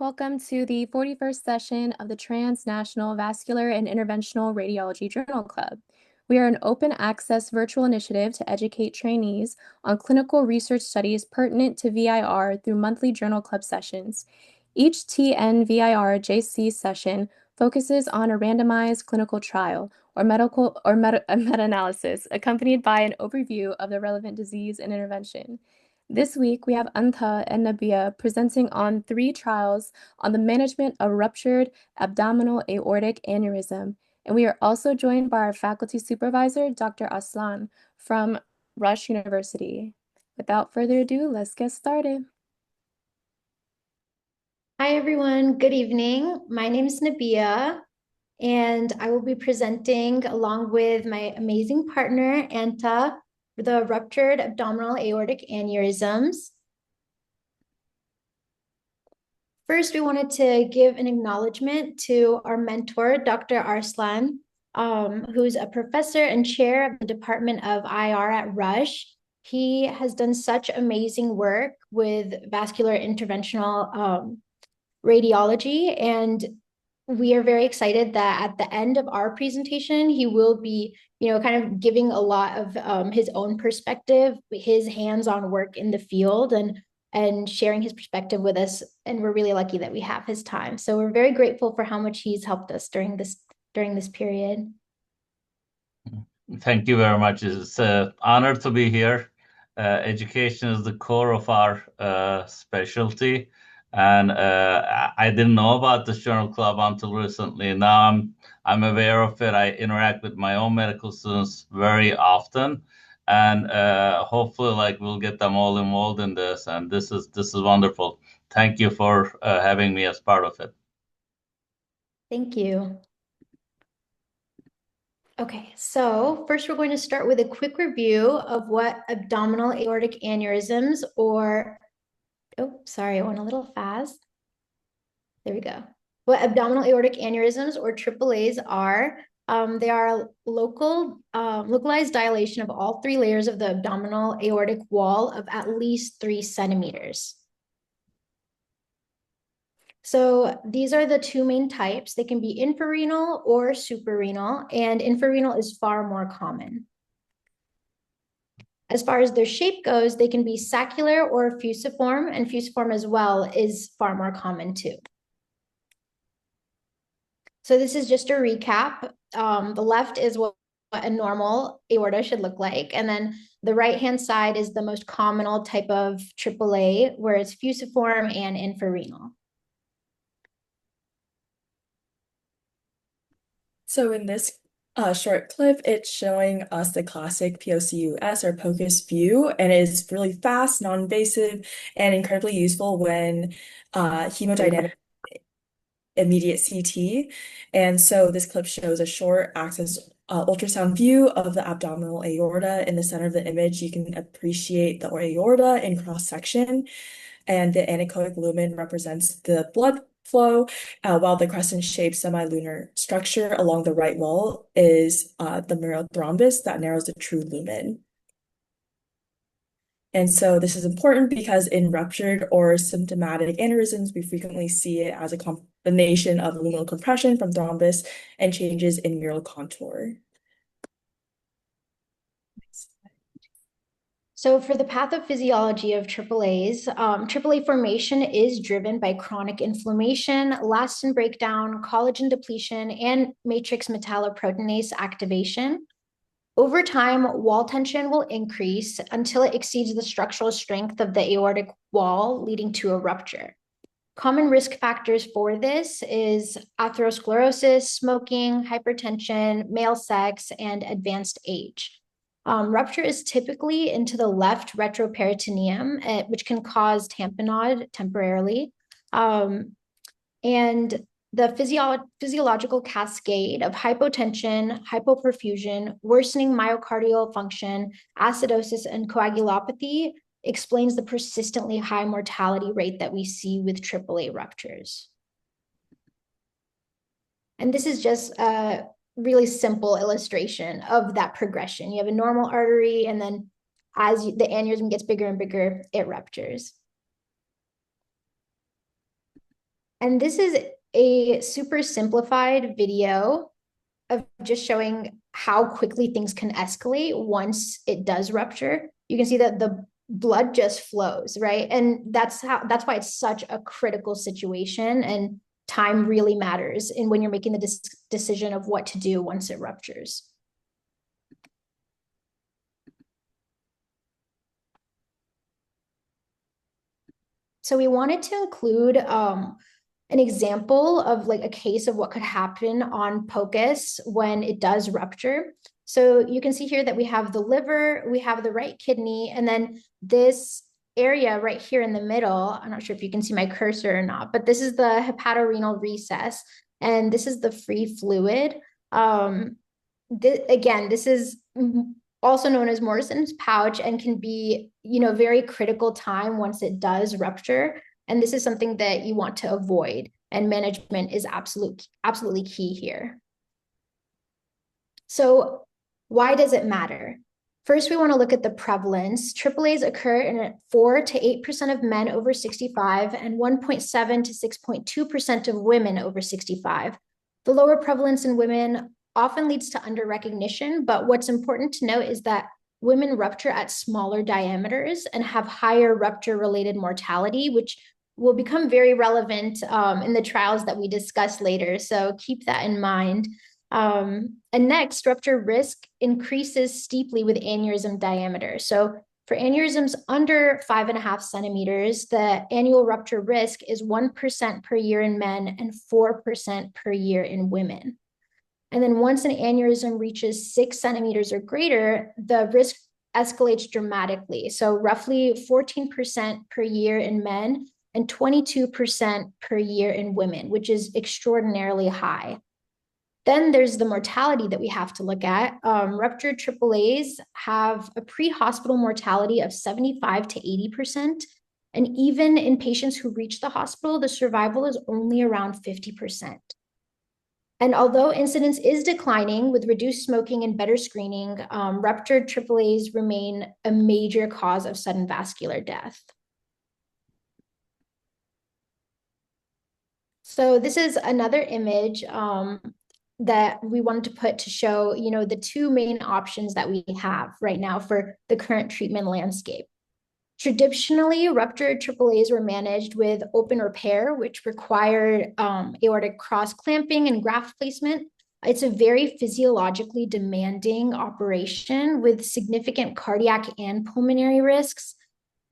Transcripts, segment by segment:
Welcome to the 41st session of the Transnational Vascular and Interventional Radiology Journal Club. We are an open access virtual initiative to educate trainees on clinical research studies pertinent to VIR through monthly journal club sessions. Each TNVIRJC session focuses on a randomized clinical trial or meta-analysis accompanied by an overview of the relevant disease and intervention. This week, we have Anh-Tho and Nabia presenting on 3 trials on the management of ruptured abdominal aortic aneurysm, and we are also joined by our faculty supervisor, Dr. Arslan from Rutgers University. Without further ado, let's get started. Hi, everyone. Good evening. My name is Nabia, and I will be presenting along with my amazing partner, Anh-Tho, for the ruptured abdominal aortic aneurysms. First, we wanted to give an acknowledgement to our mentor, Dr. Arslan, who's a professor and chair of the Department of IR at Rush. He has done such amazing work with vascular interventional radiology, and we are very excited that at the end of our presentation, he will be, kind of giving a lot of his own perspective, his hands-on work in the field, and sharing his perspective with us. And we're really lucky that we have his time. So we're very grateful for how much he's helped us during this period. Thank you very much. It's an honor to be here. Education is the core of our specialty. And I didn't know about this journal club until recently. Now I'm aware of it. I interact with my own medical students very often, and hopefully, we'll get them all involved in this. And this is wonderful. Thank you for having me as part of it. Thank you. Okay, so first we're going to start with a quick review of what abdominal aortic aneurysms oh, sorry, I went a little fast. There we go. What abdominal aortic aneurysms, or AAAs, are. They are localized dilation of all 3 layers of the abdominal aortic wall of at least 3 centimeters. So these are the 2 main types. They can be infrarenal or suprarenal, and infrarenal is far more common. As far as their shape goes, they can be saccular or fusiform, and fusiform as well is far more common too. So this is just a recap. The left is what a normal aorta should look like, and then the right-hand side is the most common type of AAA, where it's fusiform and infrarenal. So in this short clip, it's showing us the classic POCUS or POCUS view, and it's really fast, non-invasive, and incredibly useful when hemodynamic immediate CT. And so this clip shows a short axis ultrasound view of the abdominal aorta. In the center of the image, you can appreciate the aorta in cross-section, and the anechoic lumen represents the blood flow, while the crescent-shaped semilunar structure along the right wall is the mural thrombus that narrows the true lumen. And so this is important because in ruptured or symptomatic aneurysms, we frequently see it as a combination of luminal compression from thrombus and changes in mural contour. So for the pathophysiology of AAAs, AAA formation is driven by chronic inflammation, elastin breakdown, collagen depletion, and matrix metalloproteinase activation. Over time, wall tension will increase until it exceeds the structural strength of the aortic wall, leading to a rupture. Common risk factors for this is atherosclerosis, smoking, hypertension, male sex, and advanced age. Rupture is typically into the left retroperitoneum, which can cause tamponade temporarily. And the physiological cascade of hypotension, hypoperfusion, worsening myocardial function, acidosis, and coagulopathy explains the persistently high mortality rate that we see with AAA ruptures. And this is just a really simple illustration of that progression. You have a normal artery, and then as the aneurysm gets bigger and bigger, it ruptures. And this is a super simplified video of just showing how quickly things can escalate once it does rupture. You can see that the blood just flows, right? And that's why it's such a critical situation, and time really matters in when you're making the decision of what to do once it ruptures. So we wanted to include an example of like a case of what could happen on POCUS when it does rupture. So you can see here that we have the liver, we have the right kidney, and then this area right here in the middle, I'm not sure if you can see my cursor or not, but this is the hepatorenal recess, and this is the free fluid. Again, this is also known as Morrison's pouch and can be, very critical time once it does rupture. And this is something that you want to avoid, and management is absolutely key here. So why does it matter? First, we want to look at the prevalence. AAAs occur in 4 to 8% of men over 65 and 1.7 to 6.2% of women over 65. The lower prevalence in women often leads to under-recognition, but what's important to note is that women rupture at smaller diameters and have higher rupture-related mortality, which will become very relevant in the trials that we discuss later. So keep that in mind. And next, rupture risk increases steeply with aneurysm diameter. So for aneurysms under 5.5 centimeters, the annual rupture risk is 1% per year in men and 4% per year in women. And then once an aneurysm reaches 6 centimeters or greater, the risk escalates dramatically. So roughly 14% per year in men and 22% per year in women, which is extraordinarily high. Then there's the mortality that we have to look at. Ruptured AAAs have a pre-hospital mortality of 75 to 80%. And even in patients who reach the hospital, the survival is only around 50%. And although incidence is declining with reduced smoking and better screening, ruptured AAAs remain a major cause of sudden vascular death. So this is another image that we wanted to put to show, the two main options that we have right now for the current treatment landscape. Traditionally, ruptured AAAs were managed with open repair, which required aortic cross clamping and graft placement. It's a very physiologically demanding operation with significant cardiac and pulmonary risks.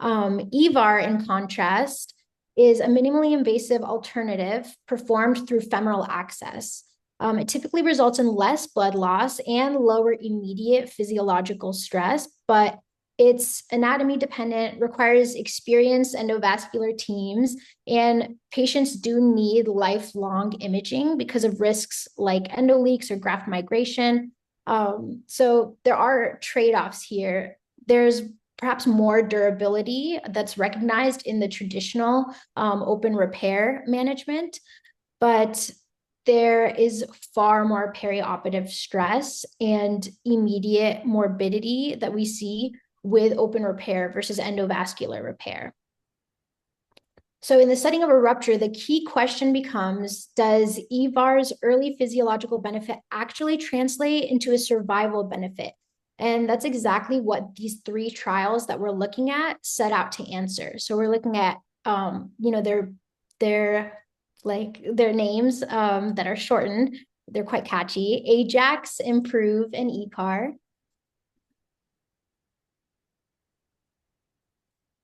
EVAR, in contrast, is a minimally invasive alternative performed through femoral access. It typically results in less blood loss and lower immediate physiological stress, but it's anatomy dependent, requires experienced endovascular teams, and patients do need lifelong imaging because of risks like endoleaks or graft migration. So there are trade-offs here. There's perhaps more durability that's recognized in the traditional open repair management, but there is far more perioperative stress and immediate morbidity that we see with open repair versus endovascular repair. So in the setting of a rupture, the key question becomes, does EVAR's early physiological benefit actually translate into a survival benefit? And that's exactly what these 3 trials that we're looking at set out to answer. So we're looking at, their names that are shortened. They're quite catchy: AJAX, IMPROVE, and ECAR.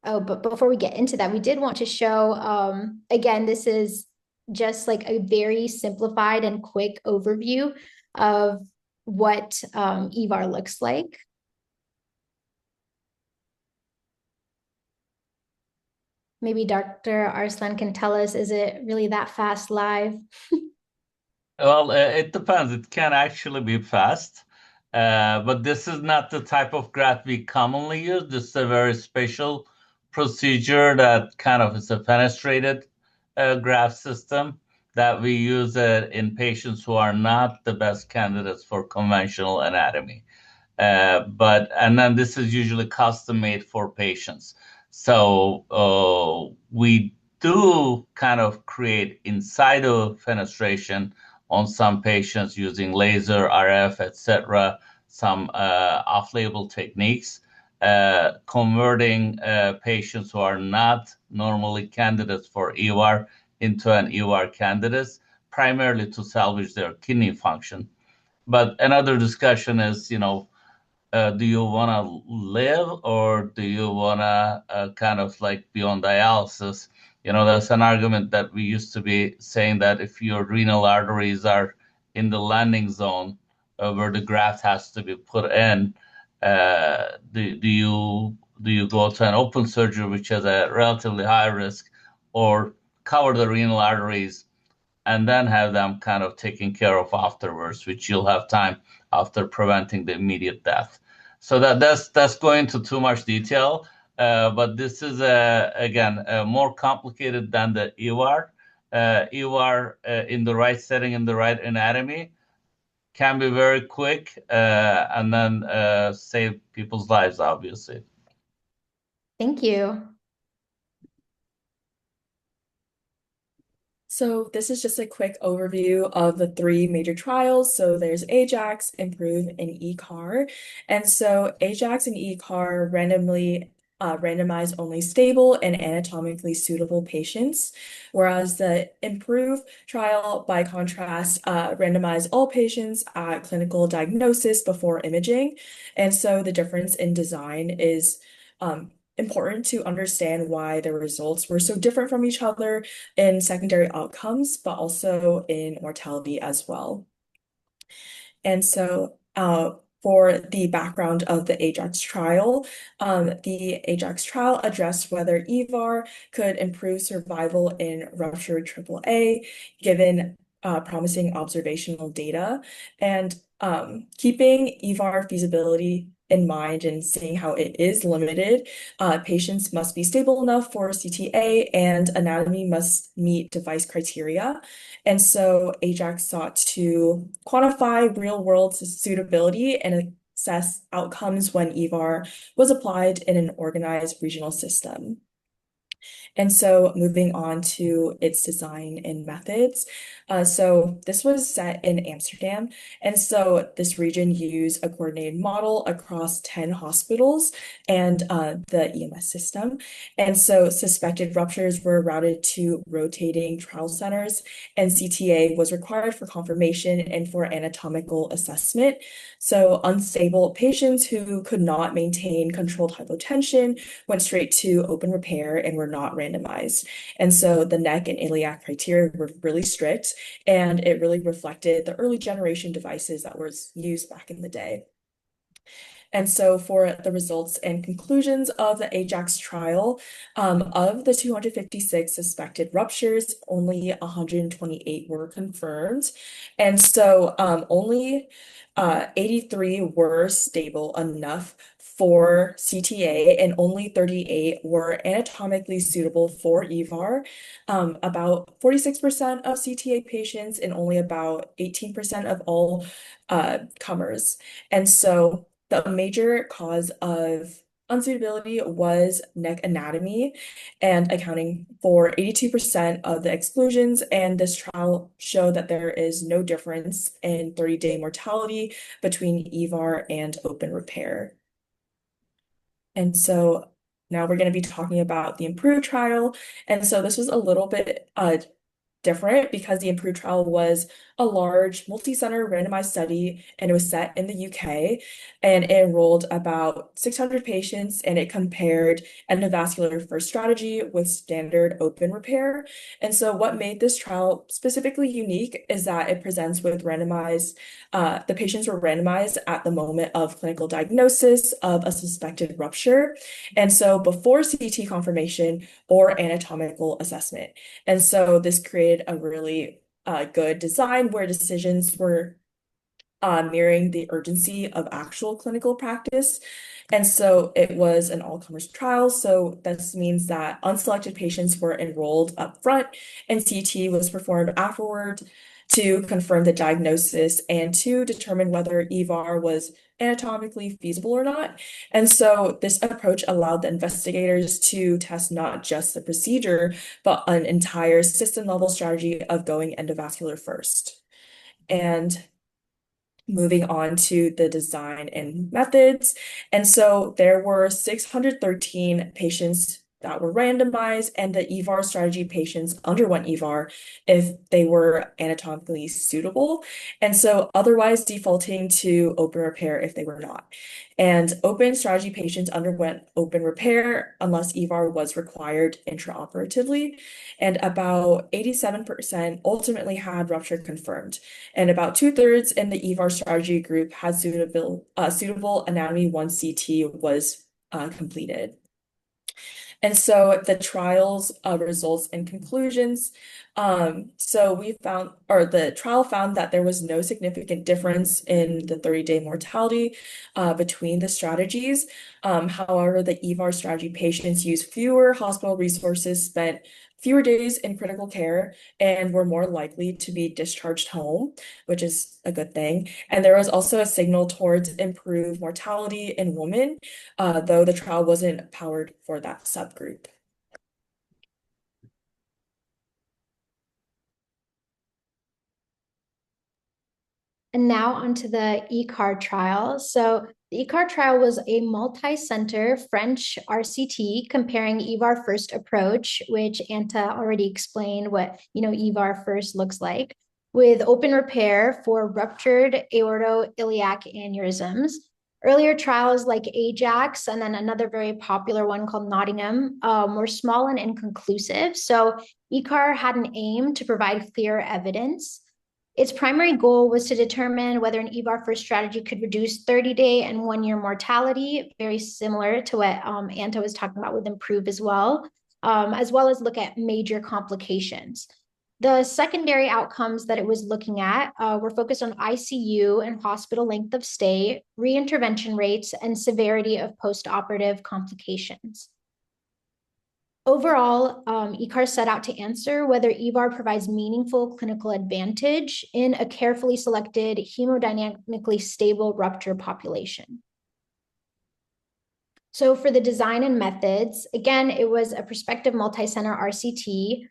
Oh, but before we get into that, we did want to show, again, this is just like a very simplified and quick overview of what EVAR looks like. Maybe Dr. Arslan can tell us, is it really that fast live? Well, it depends. It can actually be fast, but this is not the type of graft we commonly use. This is a very special procedure that kind of is a fenestrated graft system that we use in patients who are not the best candidates for conventional anatomy. And then this is usually custom made for patients. So we do kind of create in situ fenestration on some patients using laser, RF, etc., some off-label techniques, converting patients who are not normally candidates for EVAR into an EVAR candidates, primarily to salvage their kidney function. But another discussion is, do you want to live or do you want to kind of like be on dialysis? That's an argument that we used to be saying that if your renal arteries are in the landing zone where the graft has to be put in, do you go to an open surgery, which has a relatively high risk, or cover the renal arteries and then have them kind of taken care of afterwards, which you'll have time after preventing the immediate death. So that's going into too much detail, but this is again more complicated than the EVAR. EVAR in the right setting, in the right anatomy, can be very quick and then save people's lives, obviously. Thank you. So this is just a quick overview of the three major trials. So there's AJAX, IMPROVE, and ECAR. And so AJAX and ECAR randomize only stable and anatomically suitable patients, whereas the IMPROVE trial, by contrast, randomized all patients at clinical diagnosis before imaging. And so the difference in design is important to understand why the results were so different from each other in secondary outcomes, but also in mortality as well. And so for the background of the AJAX trial, the AJAX trial addressed whether EVAR could improve survival in ruptured AAA, given promising observational data. And keeping EVAR feasibility in mind and seeing how it is limited, patients must be stable enough for CTA and anatomy must meet device criteria. And so AJAX sought to quantify real-world suitability and assess outcomes when EVAR was applied in an organized regional system. And so moving on to its design and methods. So this was set in Amsterdam. And so this region used a coordinated model across 10 hospitals and the EMS system. And so suspected ruptures were routed to rotating trial centers, and CTA was required for confirmation and for anatomical assessment. So unstable patients who could not maintain controlled hypotension went straight to open repair and were not randomized. And so the neck and iliac criteria were really strict, and it really reflected the early generation devices that were used back in the day. And so for the results and conclusions of the AJAX trial, of the 256 suspected ruptures, only 128 were confirmed. And so only 83 were stable enough for CTA, and only 38 were anatomically suitable for EVAR. About 46% of CTA patients and only about 18% of all comers. And so the major cause of unsuitability was neck anatomy, and accounting for 82% of the exclusions. And this trial showed that there is no difference in 30-day mortality between EVAR and open repair. And so now we're going to be talking about the IMPROVE trial. And so this was a little bit different because the IMPROVE trial was a large multi-center randomized study, and it was set in the UK, and it enrolled about 600 patients, and it compared endovascular first strategy with standard open repair. And so what made this trial specifically unique is that it presents with randomized, the patients were randomized at the moment of clinical diagnosis of a suspected rupture, and so before CT confirmation or anatomical assessment. And so this created a really good design where decisions were mirroring the urgency of actual clinical practice. And so it was an all-comers trial. So this means that unselected patients were enrolled up front, and CT was performed afterward to confirm the diagnosis and to determine whether EVAR was anatomically feasible or not. And so this approach allowed the investigators to test not just the procedure, but an entire system-level strategy of going endovascular first. And moving on to the design and methods. And so there were 613 patients that were randomized, and the EVAR strategy patients underwent EVAR if they were anatomically suitable, and so otherwise defaulting to open repair if they were not. And open strategy patients underwent open repair unless EVAR was required intraoperatively, and about 87% ultimately had rupture confirmed, and about 2/3 in the EVAR strategy group had suitable anatomy 1 CT was completed. And so the trial's results and conclusions. So the trial found that there was no significant difference in the 30-day mortality between the strategies. However, the EVAR strategy patients used fewer hospital resources, spent fewer days in critical care, and were more likely to be discharged home, which is a good thing. And there was also a signal towards improved mortality in women, though the trial wasn't powered for that subgroup. And now onto the ECAR trial. So the ECAR trial was a multi-center French RCT comparing EVAR first approach, which Anta already explained what EVAR first looks like, with open repair for ruptured aortoiliac aneurysms. Earlier trials like AJAX and then another very popular one called Nottingham were small and inconclusive. So ECAR had an aim to provide clear evidence. Its primary goal was to determine whether an EVAR first strategy could reduce 30-day and 1-year mortality, very similar to what Anta was talking about with IMPROVE as well as look at major complications. The secondary outcomes that it was looking at were focused on ICU and hospital length of stay, reintervention rates, and severity of postoperative complications. Overall, ECAR set out to answer whether EVAR provides meaningful clinical advantage in a carefully selected hemodynamically stable rupture population. So for the design and methods, again, it was a prospective multi-center RCT.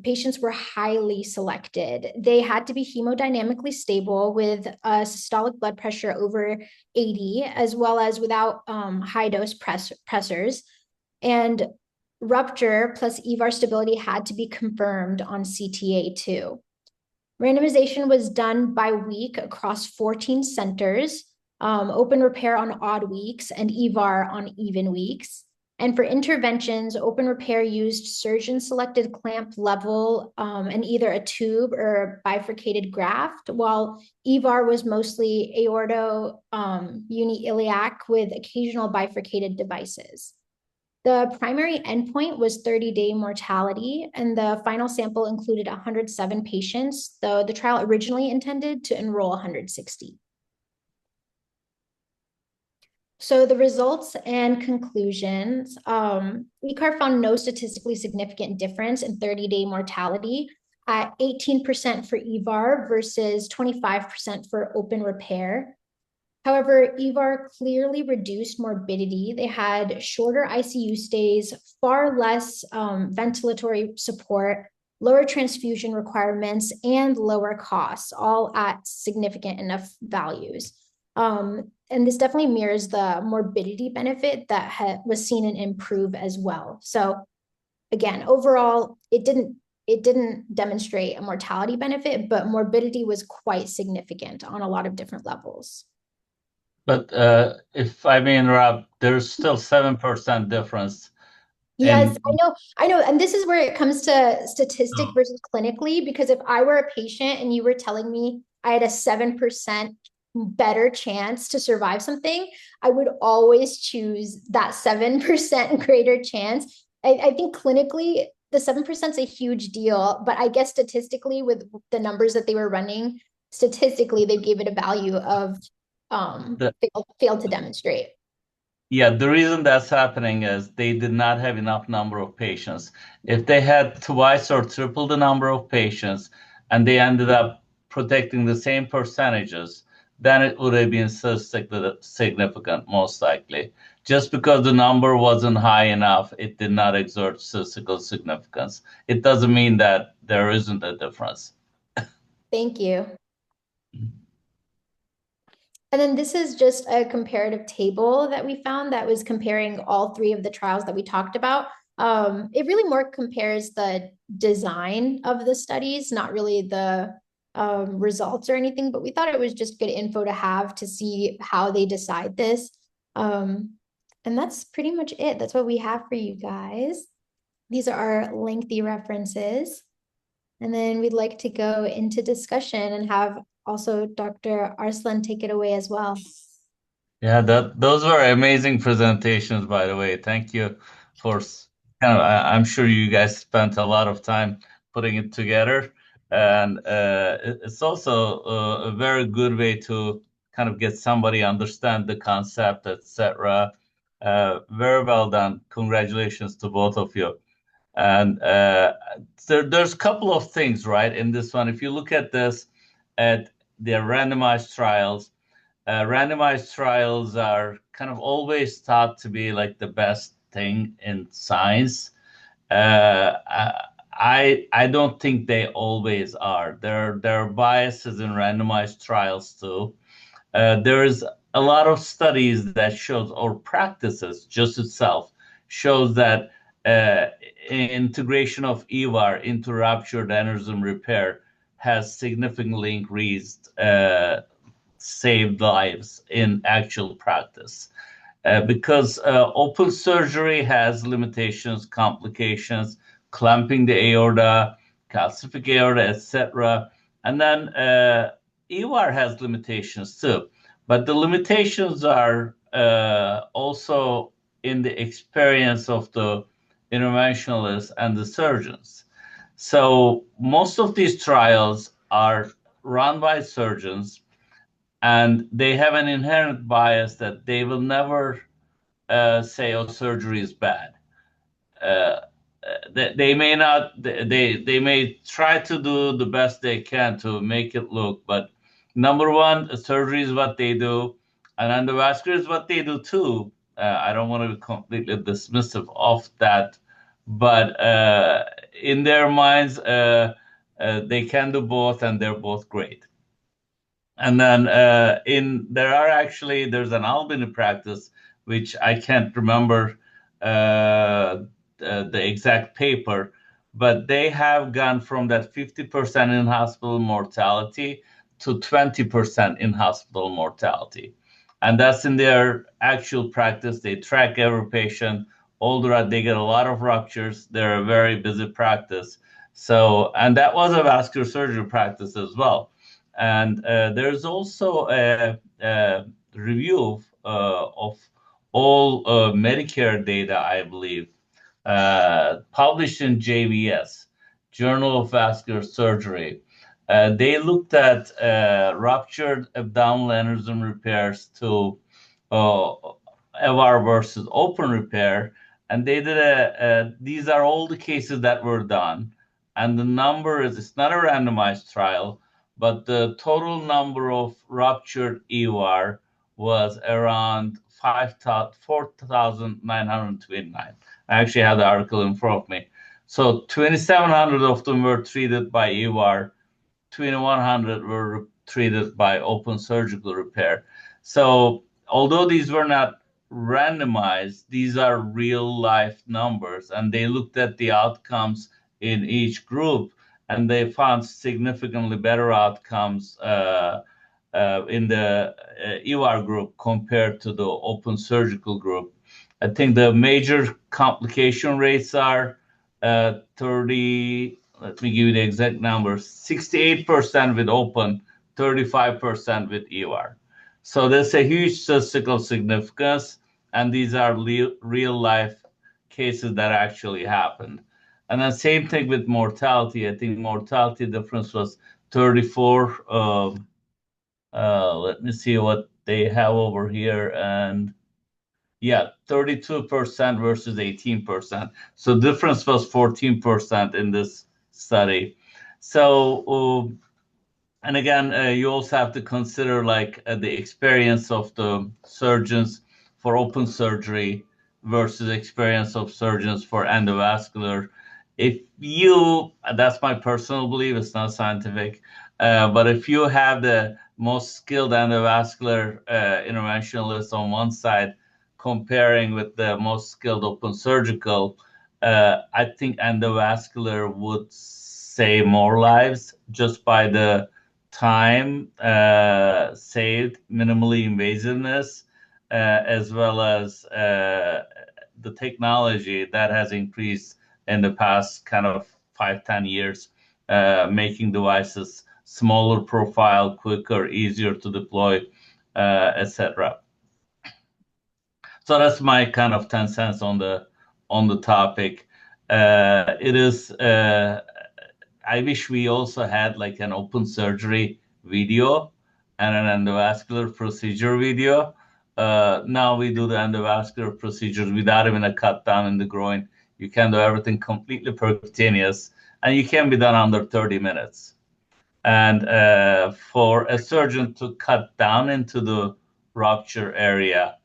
Patients were highly selected. They had to be hemodynamically stable with a systolic blood pressure over 80, as well as without high-dose pressors. And rupture plus EVAR stability had to be confirmed on CTA too. Randomization was done by week across 14 centers, open repair on odd weeks and EVAR on even weeks. And for interventions, open repair used surgeon-selected clamp level and either a tube or a bifurcated graft, while EVAR was mostly aorto uniiliac with occasional bifurcated devices. The primary endpoint was 30-day mortality, and the final sample included 107 patients, though the trial originally intended to enroll 160. So the results and conclusions, ECAR found no statistically significant difference in 30-day mortality at 18% for EVAR versus 25% for open repair. However, EVAR clearly reduced morbidity. They had shorter ICU stays, far less ventilatory support, lower transfusion requirements, and lower costs, all at significant enough values. And this definitely mirrors the morbidity benefit that was seen in IMPROVE as well. So again, overall, it didn't demonstrate a mortality benefit, but morbidity was quite significant on a lot of different levels. But if I may interrupt, there's still 7% difference. Yes, I know. And this is where it comes to statistic versus clinically, because if I were a patient and you were telling me I had a 7% better chance to survive something, I would always choose that 7% greater chance. I think clinically, the 7% is a huge deal, but I guess statistically, with the numbers that they were running, statistically, they gave it a value of failed to demonstrate. Yeah, the reason that's happening is they did not have enough number of patients. If they had twice or triple the number of patients and they ended up protecting the same percentages, then it would have been significant, most likely. Just because the number wasn't high enough, it did not exert statistical significance. It doesn't mean that there isn't a difference. Thank you. And then this is just a comparative table that we found that was comparing all three of the trials that we talked about. It really more compares the design of the studies, not really the results or anything, but we thought it was just good info to have to see how they decide this. And that's pretty much it. That's what we have for you guys. These are our lengthy references. And then we'd like to go into discussion and have also Dr. Arslan take it away as well. Yeah, those were amazing presentations, by the way. Thank you for I'm sure you guys spent a lot of time putting it together. And it's also a very good way to kind of get somebody understand the concept, etc. Very well done. Congratulations to both of you. And there's a couple of things, right, in this one. If you look at this, at the randomized trials are kind of always thought to be like the best thing in science. I don't think they always are. There are biases in randomized trials too. There is a lot of studies that shows, or practices just itself shows that integration of EVAR into ruptured aneurysm repair has significantly increased saved lives in actual practice. Because open surgery has limitations, complications, clamping the aorta, calcific aorta, etc. And then EVAR has limitations too. But the limitations are also in the experience of the interventionalists and the surgeons. So most of these trials are run by surgeons, and they have an inherent bias that they will never say, "Oh, surgery is bad." They may not. They may try to do the best they can to make it look, but number one, surgery is what they do, and endovascular is what they do too. I don't want to be completely dismissive of that, but in their minds, they can do both, and they're both great. And then there's an Albany practice, which I can't remember the exact paper, but they have gone from that 50% in hospital mortality to 20% in hospital mortality. And that's in their actual practice. They track every patient. They get a lot of ruptures. They're a very busy practice. And that was a vascular surgery practice as well. And there's also a review of all Medicare data, I believe, published in JVS, Journal of Vascular Surgery. They looked at ruptured abdominal aneurysm repairs to EVAR versus open repair. And they did these are all the cases that were done. And the number it's not a randomized trial, but the total number of ruptured EVAR was around 4,929. I actually have the article in front of me. So 2,700 of them were treated by EVAR, 2,100 were treated by open surgical repair. So although these were not randomized, these are real life numbers, and they looked at the outcomes in each group, and they found significantly better outcomes in the EVAR group compared to the open surgical group. I think the major complication rates are 30, let me give you the exact numbers, 68% with open, 35% with EVAR. So there's a huge statistical significance, and these are real life cases that actually happened. And then same thing with mortality. I think mortality difference was 34. Let me see what they have over here. And yeah, 32% versus 18%. So difference was 14% in this study. So And again, you also have to consider like the experience of the surgeons for open surgery versus experience of surgeons for endovascular. If you, that's my personal belief, it's not scientific, but if you have the most skilled endovascular interventionalist on one side comparing with the most skilled open surgical, I think endovascular would save more lives just by the time saved, minimally invasiveness, as well as the technology that has increased in the past kind of 5-10 years, making devices smaller profile, quicker, easier to deploy, etc. So that's my kind of 10 cents on the topic. It is. I wish we also had like an open surgery video and an endovascular procedure video. Now we do the endovascular procedures without even a cut down in the groin. You can do everything completely percutaneous, and you can be done under 30 minutes. And for a surgeon to cut down into the rupture area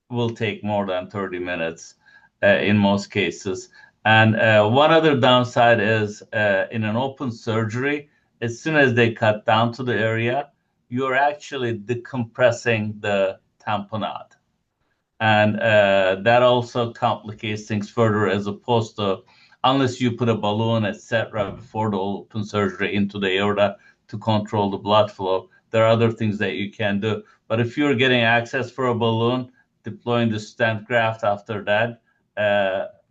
will take more than 30 minutes in most cases. And one other downside is in an open surgery, as soon as they cut down to the area, you're actually decompressing the tamponade. And that also complicates things further as opposed to unless you put a balloon, etc., before the open surgery into the aorta to control the blood flow. There are other things that you can do. But if you're getting access for a balloon, deploying the stent graft after that,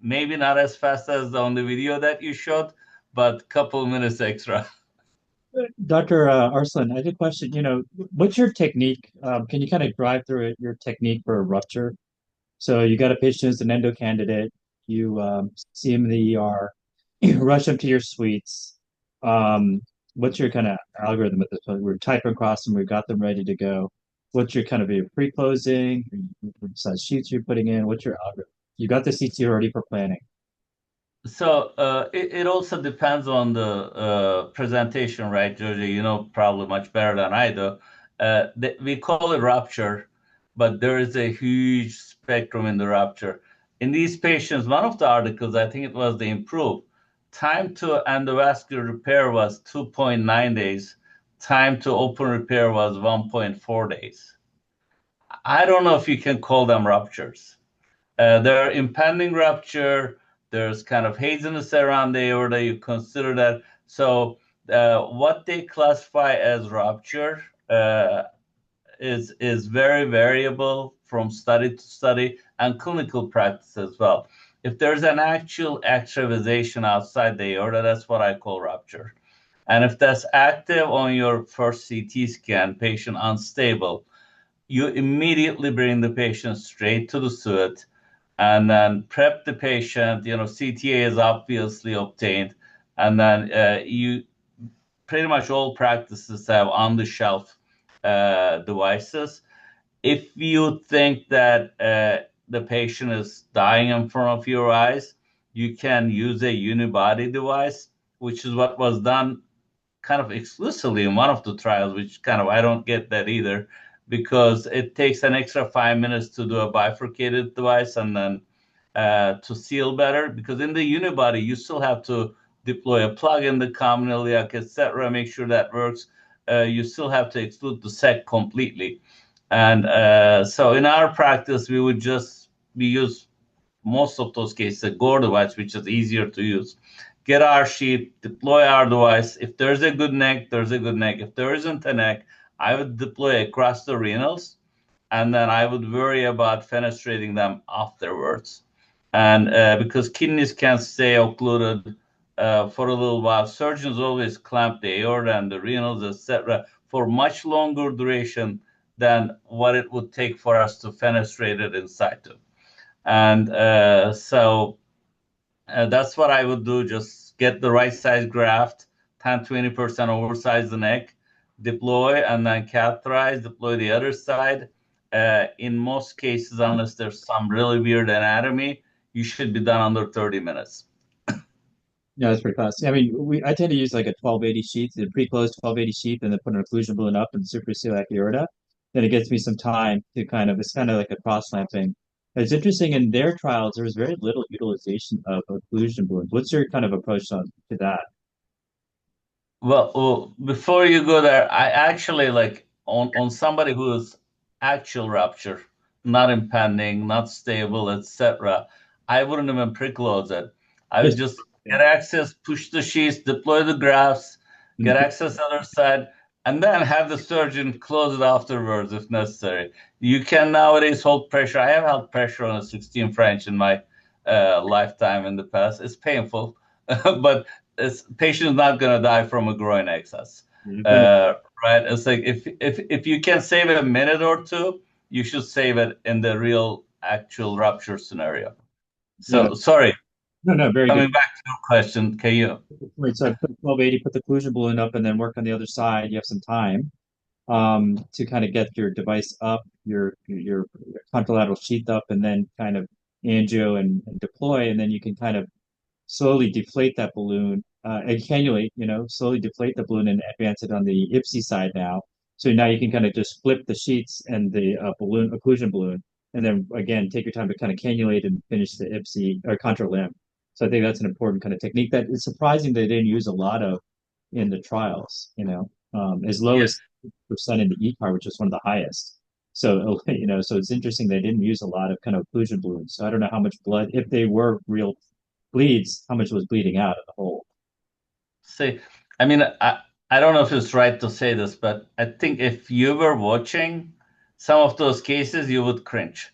maybe not as fast as on the video that you showed, but a couple minutes extra. Dr. Arslan, I had a question. What's your technique? Can you kind of drive through your technique for a rupture? So you got a patient who's an endo candidate, you see him in the ER, you rush him to your suites. What's your kind of algorithm at this point? We're typing across them, we've got them ready to go. What's your kind of your pre-closing? What size sheets you're putting in? What's your algorithm? You got the CT already for planning. So it also depends on the presentation, right, Georgie? You know probably much better than I do. We call it rupture, but there is a huge spectrum in the rupture. In these patients, one of the articles, I think it was the IMPROVE, time to endovascular repair was 2.9 days. Time to open repair was 1.4 days. I don't know if you can call them ruptures. There are impending rupture. There's kind of haziness around the aorta. You consider that. So what they classify as rupture is very variable from study to study and clinical practice as well. If there's an actual extravasation outside the aorta, that's what I call rupture. And if that's active on your first CT scan, patient unstable, you immediately bring the patient straight to the suite and then prep the patient. CTA is obviously obtained, and then you pretty much all practices have on-the-shelf devices. If you think that the patient is dying in front of your eyes, you can use a unibody device, which is what was done kind of exclusively in one of the trials, which kind of I don't get that either, because it takes an extra 5 minutes to do a bifurcated device and then to seal better. Because in the unibody, you still have to deploy a plug in the common iliac, etc., make sure that works. You still have to exclude the sec completely. And so in our practice, we use most of those cases a Gore device, which is easier to use. Get our sheet, deploy our device. If there's a good neck, there's a good neck. If there isn't a neck, I would deploy across the renals, and then I would worry about fenestrating them afterwards. And because kidneys can stay occluded for a little while, surgeons always clamp the aorta and the renals, etc., for much longer duration than what it would take for us to fenestrate it in situ. And so that's what I would do. Just get the right size graft, 10-20% oversize the neck, deploy, and then catheterize, deploy the other side. In most cases, unless there's some really weird anatomy, you should be done under 30 minutes. Yeah, that's pretty fast. I mean, I tend to use like a 1280 sheath, a pre-closed 1280 sheath, and then put an occlusion balloon up and superceliac aorta. Then it gets me some time to it's kind of like a cross lamping. It's interesting in their trials, there was very little utilization of occlusion balloons. What's your kind of approach to that? Well, before you go there, I actually like on somebody who is actual rupture, not impending, not stable, etc. I wouldn't even pre-close it. I would Just just yeah. get access, push the sheets, deploy the grafts, get Mhm. access other side, and then have the surgeon close it afterwards if necessary. You can nowadays hold pressure. I have held pressure on a 16 French in my lifetime in the past. It's painful, but this patient is not going to die from a groin excess, You're gonna- right? It's like if you can save a minute or two, you should save it in the real actual rupture scenario. yeah. So sorry, No, no, very good. coming back to your question, can you? Wait, so I put 1280, put the occlusion balloon up, and then work on the other side. You have some time to kind of get your device up, your contralateral sheath up, and then kind of angio and deploy, and then you can kind of slowly deflate that balloon, and cannulate, slowly deflate the balloon and advance it on the IPSI side now. So now you can kind of just flip the sheets and the balloon occlusion balloon, and then again take your time to kind of cannulate and finish the IPSI or contra limb. So I think that's an important kind of technique that is surprising they didn't use a lot of in the trials. As low Yeah. as percent in the ECAR, which is one of the highest. So so it's interesting they didn't use a lot of kind of occlusion balloons. So I don't know how much blood, if they were real bleeds, how much was bleeding out of the hole. See, I mean, I don't know if it's right to say this, but I think if you were watching some of those cases, you would cringe.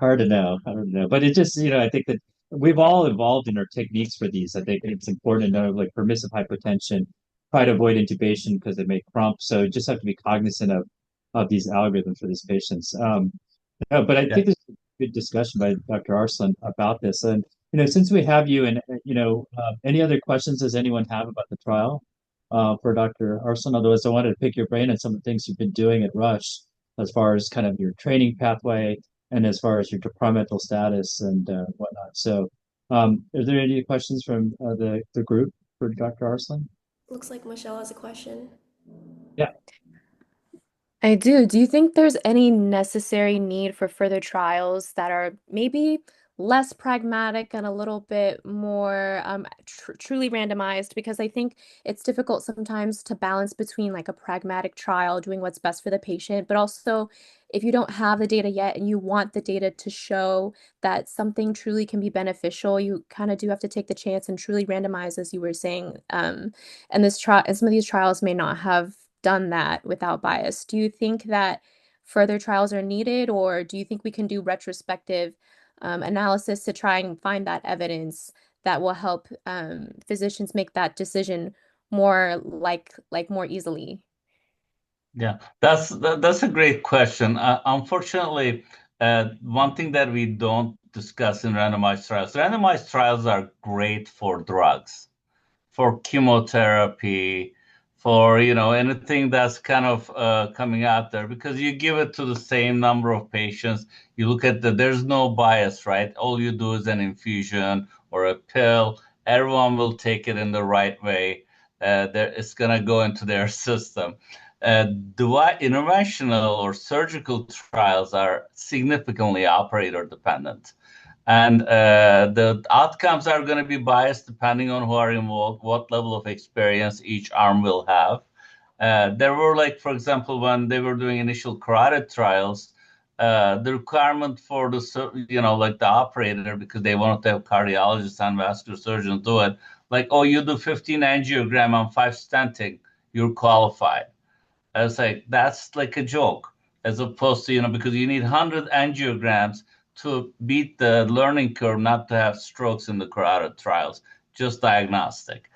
Hard to know. I don't know. But it just, I think that we've all evolved in our techniques for these. I think it's important to know like permissive hypotension, try to avoid intubation because they may crump. So you just have to be cognizant of these algorithms for these patients. No, but I Yeah. think this is a good discussion by Dr. Arslan about this. And, since we have you and, any other questions does anyone have about the trial for Dr. Arslan? Otherwise, I wanted to pick your brain on some of the things you've been doing at Rush as far as kind of your training pathway and as far as your departmental status and whatnot. So, are there any questions from the group for Dr. Arslan? Looks like Michelle has a question. Yeah. I do. Do you think there's any necessary need for further trials that are maybe less pragmatic and a little bit more truly randomized? Because I think it's difficult sometimes to balance between like a pragmatic trial, doing what's best for the patient, but also if you don't have the data yet and you want the data to show that something truly can be beneficial, you kind of do have to take the chance and truly randomize, as you were saying. And this trial, and some of these trials may not have done that without bias. Do you think that further trials are needed, or do you think we can do retrospective analysis to try and find that evidence that will help physicians make that decision more more easily? Yeah, that's a great question. Unfortunately, one thing that we don't discuss in randomized trials are great for drugs, for chemotherapy, for anything that's kind of coming out there because you give it to the same number of patients. You look at there's no bias, right? All you do is an infusion or a pill. Everyone will take it in the right way. It's gonna go into their system. Interventional or surgical trials are significantly operator dependent. And the outcomes are going to be biased depending on who are involved, what level of experience each arm will have. There were like, for example, when they were doing initial carotid trials, the requirement for like the operator, because they wanted to have cardiologists and vascular surgeons do it, like, oh, you do 15 angiogram and 5 stenting, you're qualified. I was like, that's like a joke, as opposed to, because you need 100 angiograms to beat the learning curve, not to have strokes in the carotid trials, just diagnostic.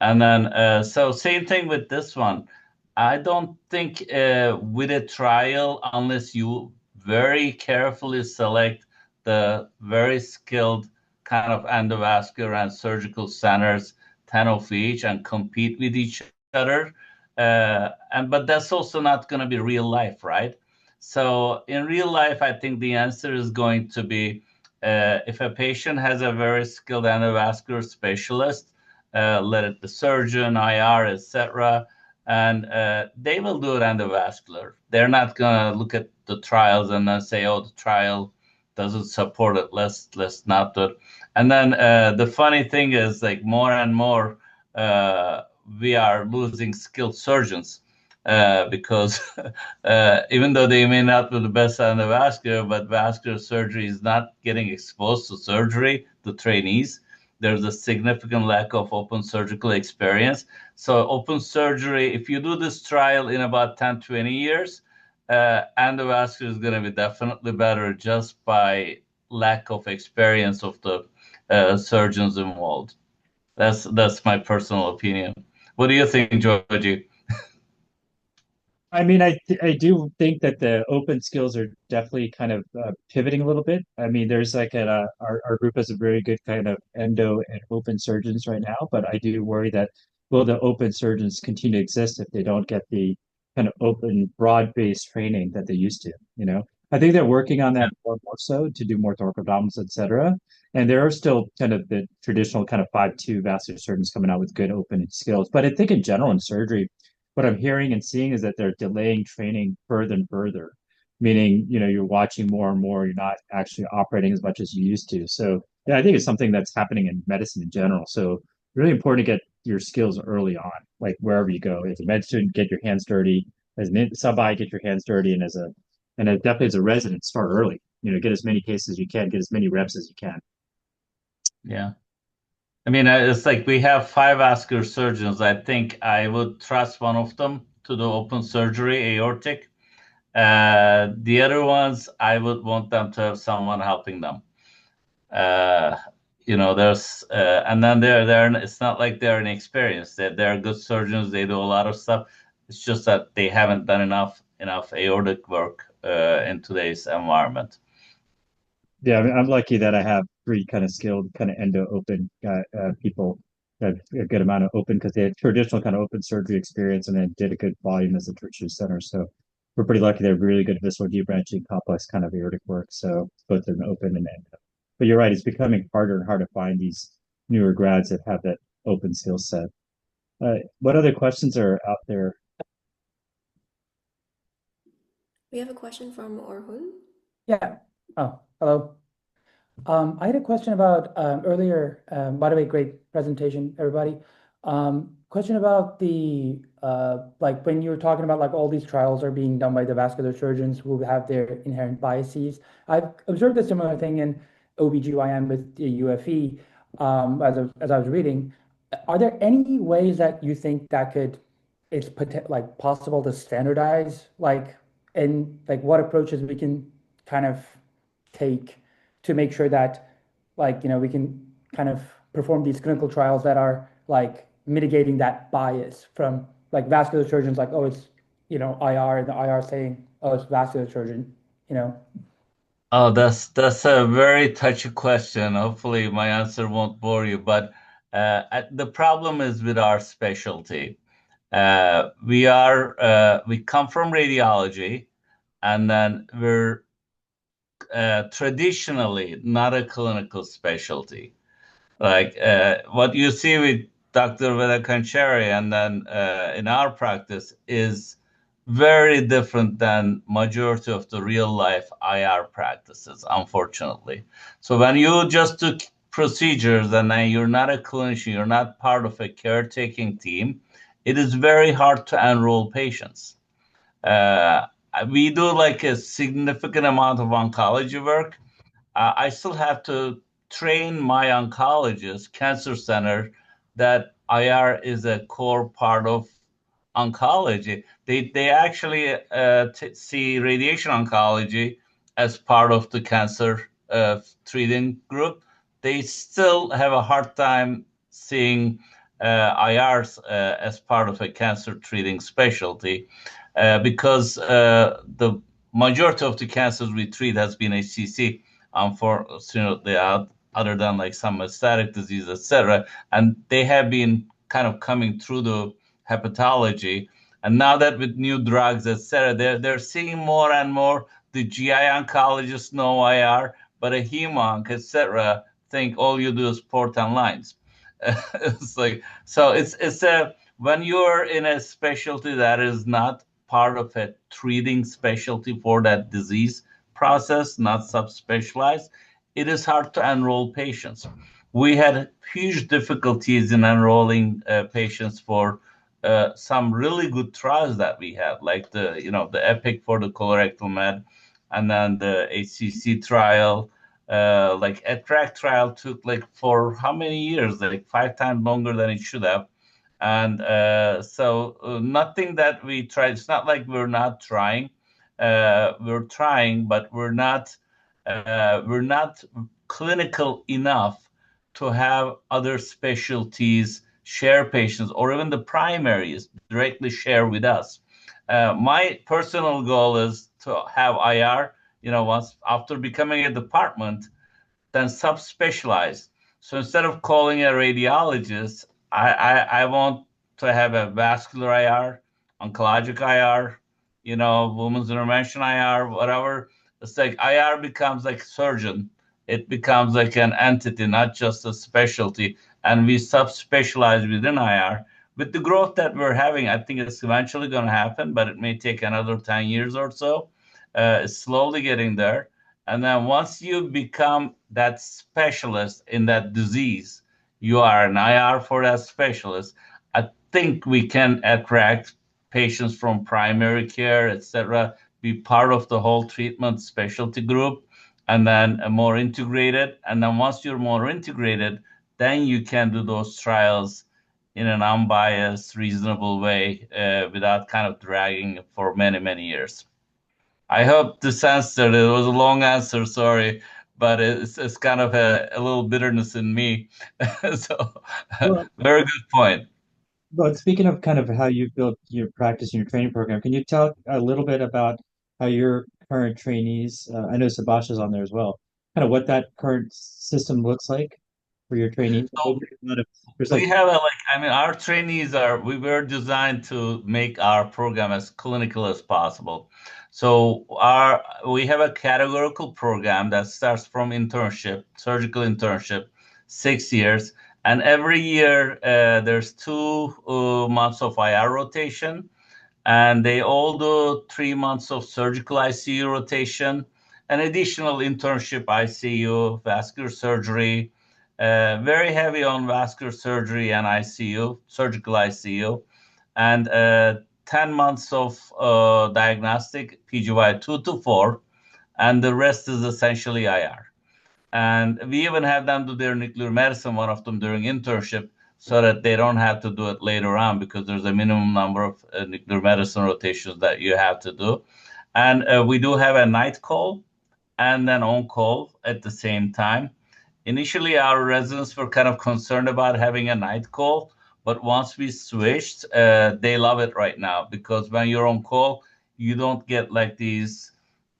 And then, so same thing with this one. I don't think with a trial, unless you very carefully select the very skilled kind of endovascular and surgical centers, 10 of each, and compete with each other. But that's also not going to be real life, right? So in real life, I think the answer is going to be if a patient has a very skilled endovascular specialist, let it the surgeon, IR, etc., and they will do it endovascular. They're not gonna look at the trials and then say, "Oh, the trial doesn't support it. Let's not do it." And then the funny thing is, like more and more, we are losing skilled surgeons because even though they may not be the best endovascular, but vascular surgery is not getting exposed to surgery, the trainees. There's a significant lack of open surgical experience. So open surgery, if you do this trial in about 10, 20 years, endovascular is going to be definitely better just by lack of experience of the surgeons involved. That's my personal opinion. What do you think, Georgie? I mean, I do think that the open skills are definitely kind of pivoting a little bit. I mean, there's like our group has a very good kind of endo and open surgeons right now, but I do worry that will the open surgeons continue to exist if they don't get the kind of open, broad-based training that they used to, you know? I think they're working on that more so to do more thoracoabdominals, et cetera. And there are still kind of the traditional kind of 5'2" vascular surgeons coming out with good open skills. But I think in general in surgery, what I'm hearing and seeing is that they're delaying training further and further, meaning, you know, you're watching more and more, you're not actually operating as much as you used to. So yeah, I think it's something that's happening in medicine in general. So really important to get your skills early on, like wherever you go. As a med student, get your hands dirty. As an sub-I, get your hands dirty. And definitely as a resident, start early. You know, get as many cases as you can, get as many reps as you can. Yeah. I mean, it's like we have 5 vascular surgeons. I think I would trust one of them to do open surgery, aortic. The other ones, I would want them to have someone helping them. You know, there's and then they're it's not like they're inexperienced. They're good surgeons. They do a lot of stuff. It's just that they haven't done enough aortic work in today's environment. Yeah, I mean, I'm lucky that I have 3 kind of skilled, kind of endo open people, that have a good amount of open because they had traditional kind of open surgery experience and then did a good volume as a tertiary center. So we're pretty lucky. They have really good visceral debranching, complex kind of aortic work. So both in open and endo. But you're right, it's becoming harder and harder to find these newer grads that have that open skill set. What other questions are out there? We have a question from Orhun. Yeah. Oh, hello. I had a question about earlier, by the way, great presentation, everybody. Question about the, like when you were talking about like all these trials are being done by the vascular surgeons who have their inherent biases. I've observed a similar thing in OBGYN with the UFE as I was reading. Are there any ways that you think that it's like possible to standardize, like, and like what approaches we can kind of take to make sure that, like, you know, we can kind of perform these clinical trials that are like mitigating that bias from like vascular surgeons, like, oh, it's, you know, IR, and the IR saying, oh, it's vascular surgeon, you know? Oh, that's a very touchy question. Hopefully, my answer won't bore you, but the problem is with our specialty. We come from radiology, and then we're traditionally not a clinical specialty. Like what you see with Dr. Vedakancheri and then in our practice is very different than majority of the real life IR practices, unfortunately. So when you just do procedures and then you're not a clinician, you're not part of a caretaking team, it is very hard to enroll patients. We do like a significant amount of oncology work. I still have to train my oncologist, cancer center, that IR is a core part of oncology. They actually see radiation oncology as part of the cancer treating group. They still have a hard time seeing IRs as part of a cancer treating specialty because the majority of the cancers we treat has been HCC, unfortunately, other than like some metastatic disease, etc. And they have been kind of coming through the hepatology. And now that with new drugs, etc., they're seeing more and more the GI oncologists know IR, but a hemonc, etc., think all you do is port and lines. It's like, so it's a, when you're in a specialty that is not part of a treating specialty for that disease process, not subspecialized, it is hard to enroll patients. We had huge difficulties in enrolling patients for some really good trials that we had, like the EPIC for the colorectal med, and then the HCC trial. Like ATTRACT trial took like for how many years? Like 5 times longer than it should have. And so nothing that we tried. It's not like we're not trying. We're trying, but we're not clinical enough to have other specialties share patients, or even the primaries directly share with us. My personal goal is to have IR, once after becoming a department, then subspecialize. So instead of calling a radiologist, I want to have a vascular IR, oncologic IR, women's intervention IR, whatever. It's like IR becomes like surgeon. It becomes like an entity, not just a specialty. And we subspecialize within IR. With the growth that we're having, I think it's eventually going to happen, but it may take another 10 years or so. It's slowly getting there. And then once you become that specialist in that disease, you are an IR for that specialist. I think we can attract patients from primary care, etc., be part of the whole treatment specialty group, and then more integrated. And then once you're more integrated, then you can do those trials in an unbiased, reasonable way without kind of dragging for many, many years. I hope this answered it. It was a long answer, sorry, but it's kind of a little bitterness in me. So, Well, very good point. but speaking of kind of how you built your practice and your training program, can you talk a little bit about how your current trainees, I know Sebastian's on there as well, kind of what that current system looks like for your trainees? So There's we like, have our trainees we were designed to make our program as clinical as possible. So we have a categorical program that starts from internship, surgical internship, 6 years. And every year there's 2 months of IR rotation, and they all do 3 months of surgical ICU rotation, an additional internship ICU, vascular surgery, very heavy on vascular surgery and ICU, surgical ICU, and 10 months of diagnostic PGY 2 to 4, and the rest is essentially IR. And we even have them do their nuclear medicine, one of them during internship, so that they don't have to do it later on, because there's a minimum number of nuclear medicine rotations that you have to do. And we do have a night call and then on call at the same time. Initially, our residents were kind of concerned about having a night call, but once we switched, they love it right now, because when you're on call, you don't get like these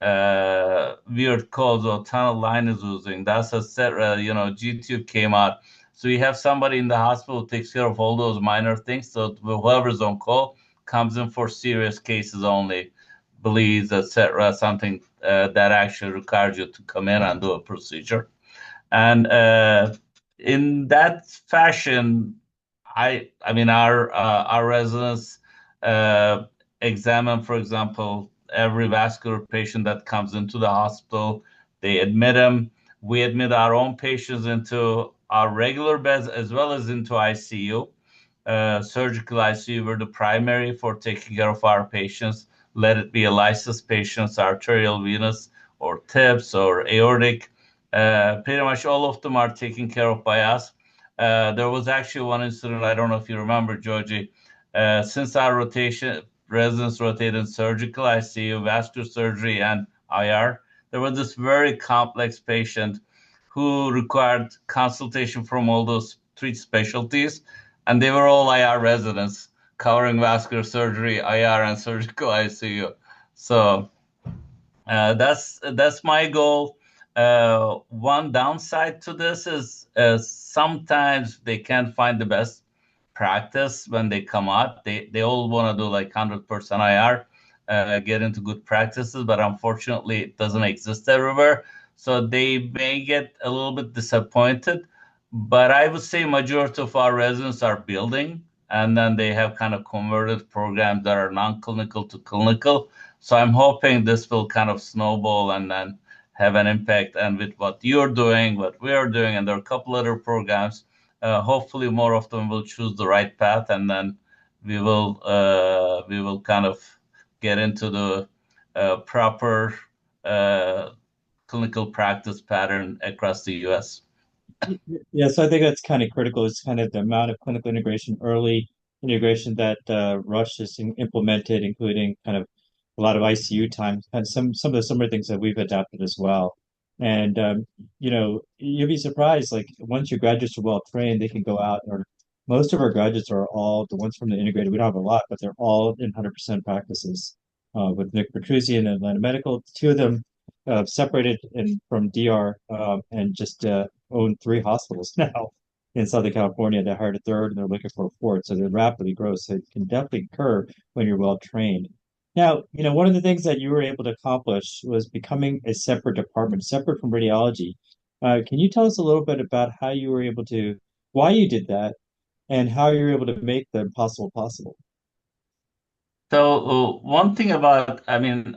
weird calls or tunnel line is losing. That's etc. G-tube came out. So you have somebody in the hospital who takes care of all those minor things. So whoever's on call comes in for serious cases only, bleeds, etc. Something that actually requires you to come in and do a procedure. And in that fashion, I mean our residents examine, for example, every vascular patient that comes into the hospital. They admit them. We admit our own patients into our regular beds as well as into ICU. Surgical ICU, we're the primary for taking care of our patients. Let it be a lysis patients, arterial, venous, or TIPS, or aortic. Pretty much all of them are taken care of by us. There was actually one incident, I don't know if you remember, Georgie. Since our rotation, residents rotated in surgical ICU, vascular surgery, and IR, there was this very complex patient who required consultation from all those 3 specialties, and they were all IR residents covering vascular surgery, IR, and surgical ICU. So that's my goal. One downside to this is sometimes they can't find the best practice when they come out. They all want to do like 100% IR, get into good practices, but unfortunately it doesn't exist everywhere. So they may get a little bit disappointed, but I would say majority of our residents are building, and then they have kind of converted programs that are non-clinical to clinical. So I'm hoping this will kind of snowball and then have an impact. And with what you're doing, what we're doing, and there are a couple other programs, hopefully more of them will choose the right path, and then we will kind of get into the proper clinical practice pattern across the U.S. Yeah, so I think that's kind of critical. It's kind of the amount of clinical integration, early integration that Rush has implemented, including kind of a lot of ICU time, and some of the similar things that we've adapted as well. And you'll be surprised, like once your graduates are well trained, they can go out, or most of our graduates are all the ones from the integrated. We don't have a lot, but they're all in 100% practices. With Nick Petrucci and Atlanta Medical, two of them separated from DR and just own three hospitals now in Southern California. They hired a third and they're looking for a fourth. So they're rapidly grow. So it can definitely occur when you're well trained. Now, one of the things that you were able to accomplish was becoming a separate department, separate from radiology. Can you tell us a little bit about how you were able to, why you did that, and how you were able to make the impossible possible? So one thing about, I mean,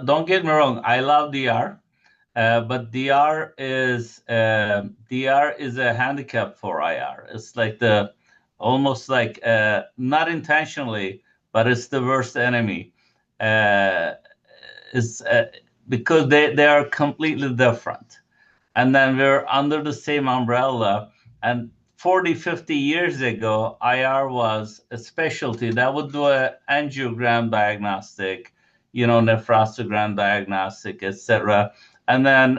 don't get me wrong, I love DR, but DR is a handicap for IR. It's like the almost like not intentionally, but it's the worst enemy. It's because they are completely different, and then we're under the same umbrella. And 40, 50 years ago, IR was a specialty that would do an angiogram diagnostic, nephrostogram diagnostic, etc. And then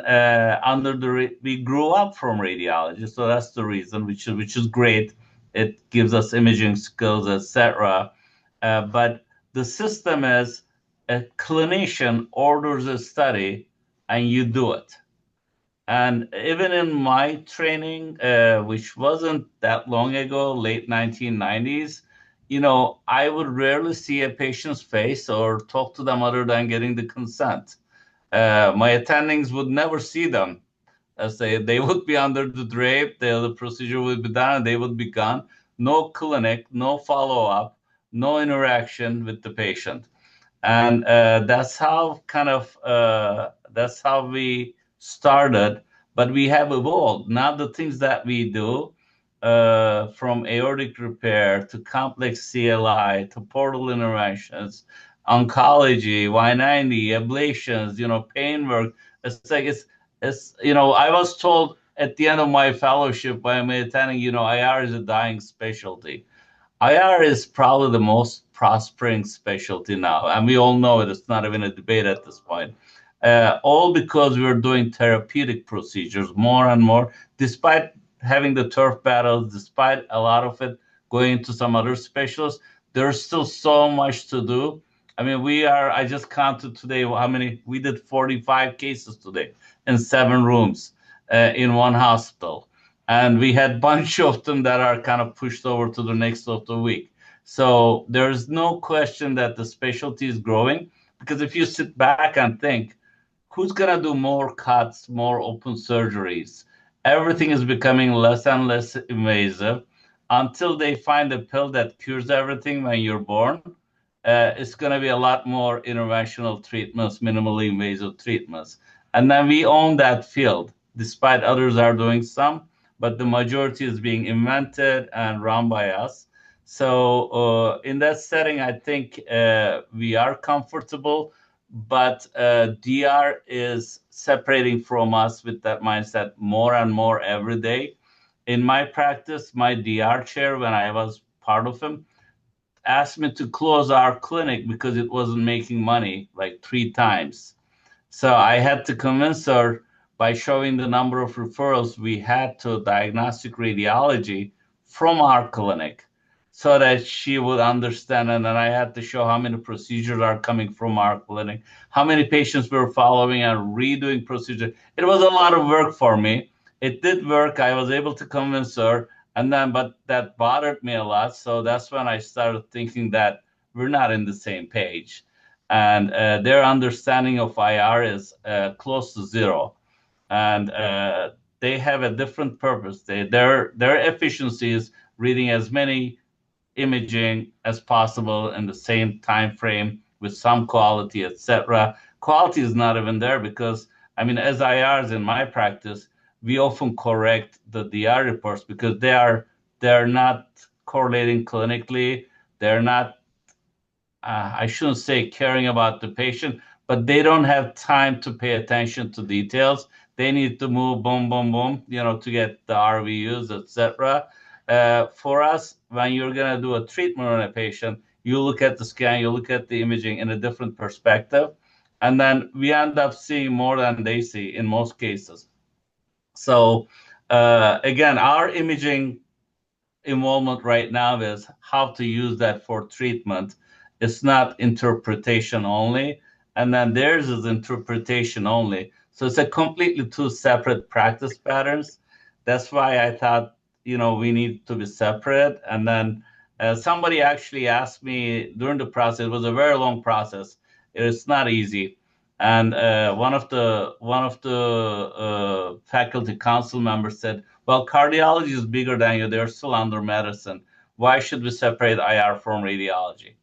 we grew up from radiology, so that's the reason, which is great. It gives us imaging skills, etc. But the system is a clinician orders a study, and you do it. And even in my training, which wasn't that long ago, late 1990s, I would rarely see a patient's face or talk to them other than getting the consent. My attendings would never see them. As they would be under the drape, the procedure would be done, and they would be gone. No clinic, no follow-up, no interaction with the patient. And that's how we started, but we have evolved. Now the things that we do, from aortic repair to complex CLI to portal interventions, oncology, Y90, ablations, pain work. I was told at the end of my fellowship by my attending, IR is a dying specialty. IR is probably the most prospering specialty now, and we all know it. It's not even a debate at this point. All because we're doing therapeutic procedures more and more, despite having the turf battles, despite a lot of it going into some other specialists. There's still so much to do. I mean, I just counted today how many, we did 45 cases today in 7 rooms in one hospital. And we had a bunch of them that are kind of pushed over to the next of the week. So there's no question that the specialty is growing, because if you sit back and think, who's going to do more cuts, more open surgeries? Everything is becoming less and less invasive until they find a pill that cures everything when you're born. It's going to be a lot more interventional treatments, minimally invasive treatments. And then we own that field, despite others are doing some, but the majority is being invented and run by us. So in that setting, I think we are comfortable, but DR is separating from us with that mindset more and more every day. In my practice, my DR chair, when I was part of him, asked me to close our clinic because it wasn't making money like 3 times. So I had to convince her by showing the number of referrals we had to diagnostic radiology from our clinic, so that she would understand. And then I had to show how many procedures are coming from our clinic, how many patients we're following and redoing procedures. It was a lot of work for me. It did work. I was able to convince her. But that bothered me a lot. So that's when I started thinking that we're not in the same page. And their understanding of IR is close to zero. and they have a different purpose. Their efficiency is reading as many imaging as possible in the same time frame with some quality, etc. Quality is not even there because, I mean, as IRs in my practice, we often correct the DR reports because they're not correlating clinically. They're not, I shouldn't say caring about the patient, but they don't have time to pay attention to details. They need to move boom, boom, boom, to get the RVUs, etc. For us, when you're going to do a treatment on a patient, you look at the scan, you look at the imaging in a different perspective, and then we end up seeing more than they see in most cases. So again, our imaging involvement right now is how to use that for treatment. It's not interpretation only. And then theirs is interpretation only. So it's a completely two separate practice patterns. That's why I thought, we need to be separate. And then somebody actually asked me during the process, it was a very long process. It's not easy. And one of the faculty council members said, well, cardiology is bigger than you. They're still under medicine. Why should we separate IR from radiology?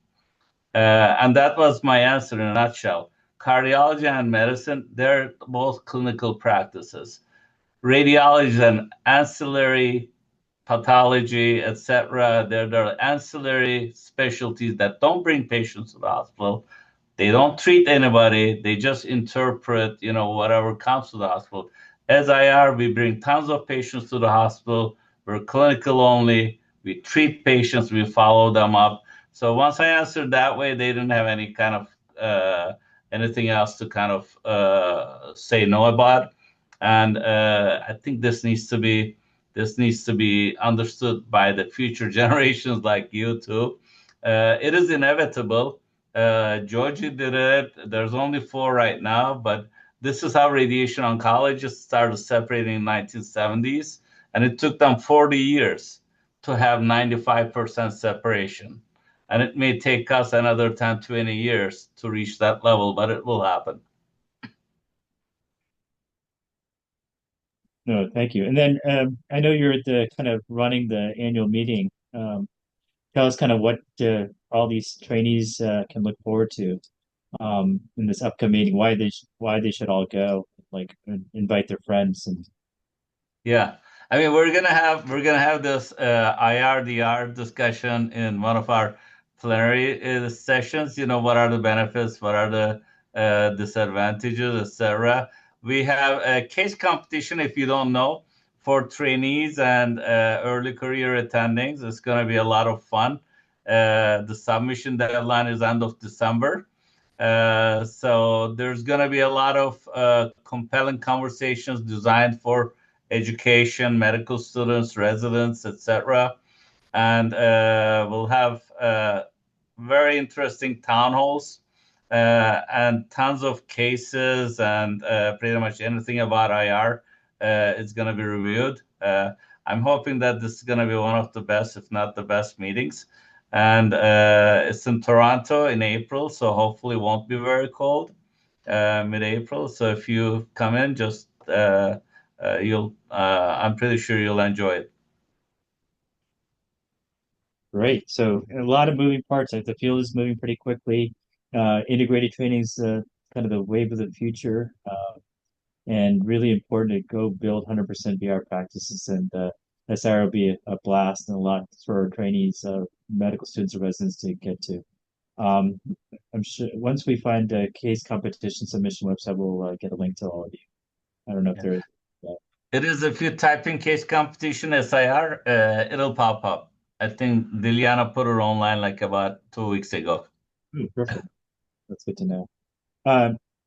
And that was my answer in a nutshell. Cardiology and medicine, they're both clinical practices. Radiology is an ancillary pathology, etc. They're ancillary specialties that don't bring patients to the hospital. They don't treat anybody. They just interpret, whatever comes to the hospital. As IR, we bring tons of patients to the hospital. We're clinical only. We treat patients. We follow them up. So once I answered that way, they didn't have any kind of anything else to kind of say no about. And I think this needs to be understood by the future generations like you too. It is inevitable. Georgia did it. There's only 4 right now, but this is how radiation oncologists started separating in the 1970s, and it took them 40 years to have 95% separation. And it may take us another 10, 20 years to reach that level, but it will happen. No, thank you. And then I know you're at the kind of running the annual meeting. Tell us kind of what all these trainees can look forward to in this upcoming meeting, why they should all go, like invite their friends and Yeah. I mean, we're gonna have this IRDR discussion in one of our plenary sessions. What are the benefits? What are the disadvantages, etc. We have a case competition, if you don't know, for trainees and early career attendings. It's going to be a lot of fun. The submission deadline is end of December. So there's going to be a lot of compelling conversations designed for education, medical students, residents, etc. And we'll have very interesting town halls and tons of cases, and pretty much anything about IR is going to be reviewed. I'm hoping that this is going to be one of the best, if not the best meetings. And it's in Toronto in April, so hopefully it won't be very cold mid-April. So if you come in, just I'm pretty sure you'll enjoy it. great. So a lot of moving parts. Like the field is moving pretty quickly. Integrated training is kind of the wave of the future, and really important to go build 100% VR practices. And SIR will be a blast and a lot for our trainees, medical students or residents to get to. I'm sure once we find a case competition submission website, we'll get a link to all of you. I don't know if there is. It is, if you type in case competition SIR, it'll pop up. I think Liliana put it online like about 2 weeks ago. Perfect. That's good to know.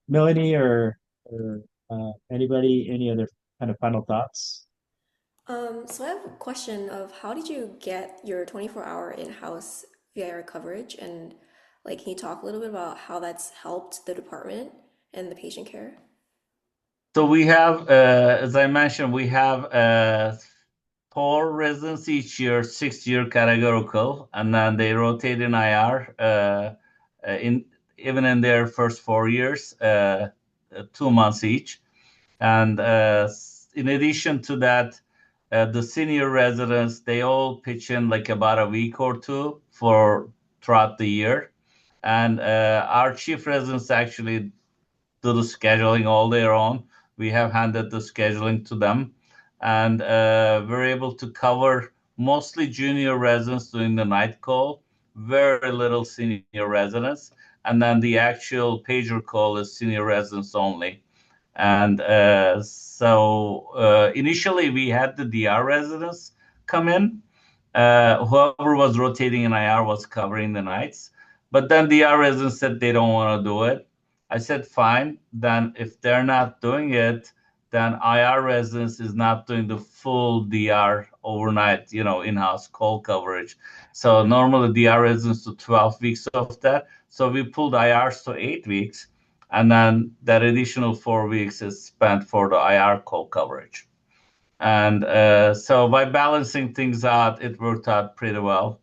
Melanie or anybody, any other kind of final thoughts? So I have a question of how did you get your 24-hour in-house VIR coverage, and can you talk a little bit about how that's helped the department and the patient care? So we have, as I mentioned, we have 4 residents each year, 6-year categorical, and then they rotate in IR even in their first 4 years, 2 months each. And in addition to that, the senior residents, they all pitch in like about a week or two for throughout the year. And our chief residents actually do the scheduling all their own. We have handed the scheduling to them. And we're able to cover mostly junior residents doing the night call, very little senior residents. And then the actual pager call is senior residents only. And initially we had the DR residents come in. Whoever was rotating in IR was covering the nights. But then the DR residents said they don't want to do it. I said, fine. Then if they're not doing it, then IR residents is not doing the full DR overnight, in-house call coverage. So normally DR residents do 12 weeks of that. So we pulled IRs to 8 weeks. And then that additional 4 weeks is spent for the IR call coverage. And so by balancing things out, it worked out pretty well.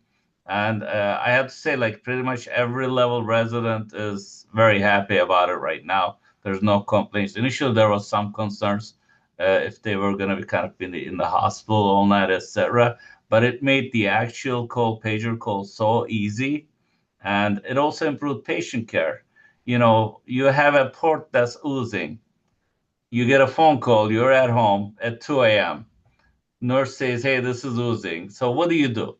And I have to say, like pretty much every level resident is very happy about it right now. There's no complaints. Initially, there was some concerns if they were going to be kind of in the hospital all night, etc. But it made the actual pager call so easy, and it also improved patient care. You have a port that's oozing. You get a phone call, you're at home at 2 a.m. Nurse says, hey, this is oozing. So what do?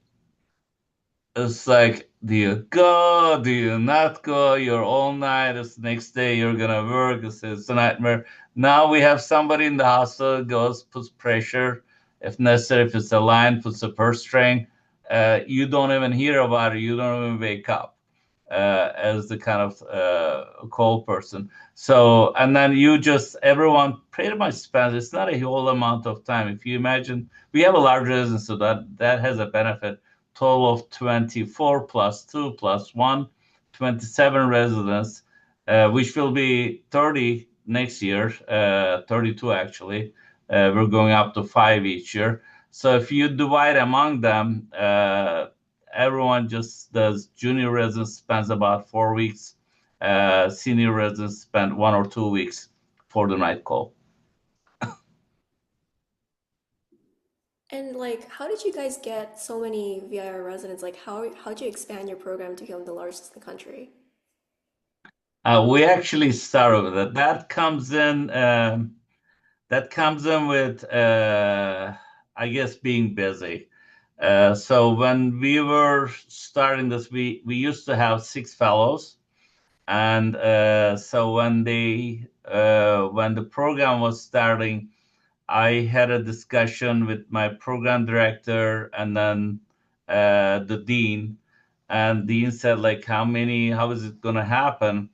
It's like, do you go? Do you not go? You're all night. It's the next day. You're going to work. It's a nightmare. Now we have somebody in the hospital goes, puts pressure. If necessary, if it's a line, puts a purse string. You don't even hear about it. You don't even wake up as the kind of call person. So, and then everyone pretty much spends, it's not a whole amount of time. If you imagine, we have a large residence, so that has a benefit. Total of 24 plus 2 plus 1, 27 residents, which will be 30 next year, 32 actually. We're going up to 5 each year. So if you divide among them, everyone just does. Junior residents spends about 4 weeks. Senior residents spend 1 or 2 weeks for the night call. And how did you guys get so many VIR residents? How'd you expand your program to become the largest in the country? We actually started with it. That comes in. That comes in with, I guess, being busy. So when we were starting this, we used to have 6 fellows, and so when the program was starting, I had a discussion with my program director and then the dean, and dean said, like, how is it going to happen?